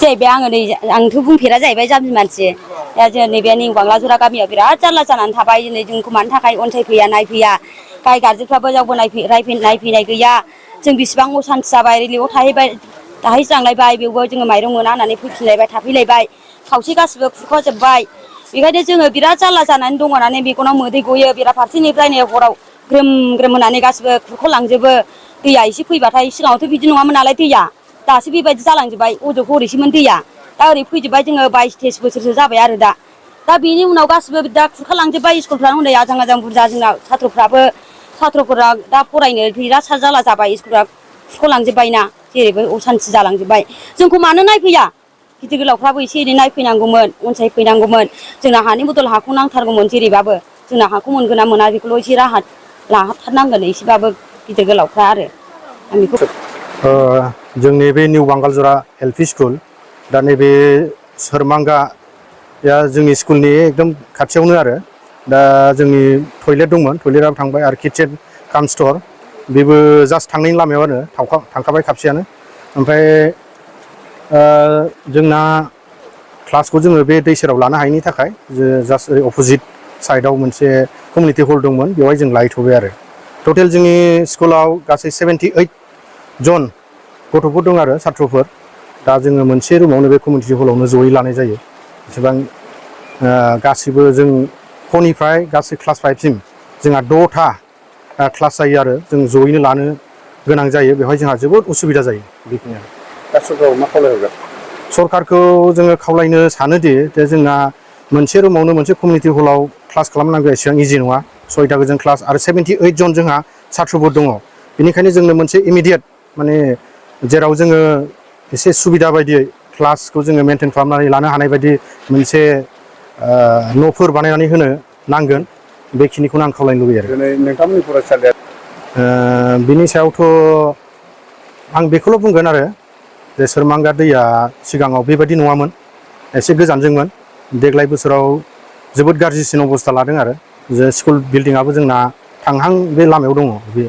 जाहैबाय आङो नै आंथ' बुंफेरा जाहैबाय जाम्बि मानसि दा जों नैबे निउ बांलाजरा गामियाव बिराद जारला जानानै थाबाय दिनै जोंखौ मानि थाखाय अनसायफैया नायफैया गाय गारजेफ्राबो रावबो नायफैनाय गैया जों बिसिबां असान्थि जाबाय रिलिफआव थाहैस्रांलायबाय बेवबो जोङो माइरं मोना होननानै फैफिनलायबाय थाफैलायबाय खावसे गासिबो खुरखाजोब्बाय बेखायनो जोङो बिराद जारला जानानै दङ होननानै बेखौनाव मोदै गयो बेराफारसेनिफ्रायनो हराव ग्रोम ग्रोम होनानै गासिबो खुरख'लांजोबो दैया एसे फैबाथाय सिगाङावथ' बिदि नङामोन नालाय दैया दासो बेबायदि जालांजोब्बाय अजों हरैसोमोन दैया दा ओरै फैजोब्बाय जोङो 22-23 बोसोरसो जाबाय आरो दा बेनि उनाव गासिबो दा खुरखालांजोब्बाय स्कुलफ्रानो हनै आजां बुरजा जोंना साथ्रफोरा दा फरायनो बिराद जारला जाबाय स्कुलफ्रा खुरख'लांजोब्बायना जेरैबो असान्थि जालांजोब्बाय जोंखौ मानो नायफैया गिदिर गोलावफ्राबो एसे एनै नायफैनांगौमोन अनसायफैनांगौमोन जोंना हानि बदल हाखौ नांथारगौमोन जेरैबाबो जोंना हाखौ मोनगोन ना मोना बेखौल' एसे राहा लाहाबथारनांगोन एसेबाबो गिदिर गोलावफ्रा आरो आं बेखौ जोंनि बे निउ बांगालजरा एलपि स्कुल दा नैबे सोरमांगाया जोंनि स्कुलनि एकदम खाथियावनो आरो दा जोंनि टयलेट दंमोन टयलेटआबो थांबाय आरो किटचेन काम स्टर बेबो जास्ट थांनायनि लामायाव आरो थांखाबाय खाबसेयानो ओमफ्राय जोंना क्लासखौ जोङो बे दै सेराव लानो हायैनि थाखाय जास्ट ओरै अपोजिट साइडआव मोनसे कमिउनिटि हल दंमोन बेवहाय जों लायथ'बाय आरो टटेल जोंनि स्कुलाव गासै 78 जन गथ'फोर दं आरो साथ्रफोर दा जोङो मोनसे रुमावनो बे कमिउनिटि हलावनो जयै लानाय जायो एसेबां गासिबो जों खनिफ्राय गासै क्लास 5सिम जोंहा 6था क्लास जायो आरो जों जयैनो लानो गोनां जायो बेवहाय जोंहा जोबोद उसुबिदा जायो बेखिनियानो दा सरकारखौ मा खावलायहरगोन सरकारखौ जोङो खावलायनो सानोदि जोंना मोनसे रुमावनो मोनसे कमिउनिटि हलाव क्लास खालामनांगौ एसेबां इजि नङा 6टा गोजोन क्लास आरो 78 जन जोंहा साथ्रफोर दङ बेनिखायनो जोंनो मोनसे इमिडियेट माने जेराव जोङो एसे सुबिदा बायदियै क्लासखौ जोङो मेनटेन खालामनानै लानो हानाय बायदि मोनसे न'फोर बानायनानै होनो नांगोन बेखिनिखौनो आं खावलायनो लुबैयो आरो नोंथांमोननि फरायसालिया बिनि सायावथ' आं बेखौल' बुंगोन आरो जे सोरमांगा दैया सिगाङाव बेबायदि नङामोन एसे गोजानजोंमोन देग्लाय बोसोराव जोबोद गाज्रिसिन अबस्था लादों आरो जे स्कुल बिल्डिंआबो जोंना थांहां बे लामायाव दङ बे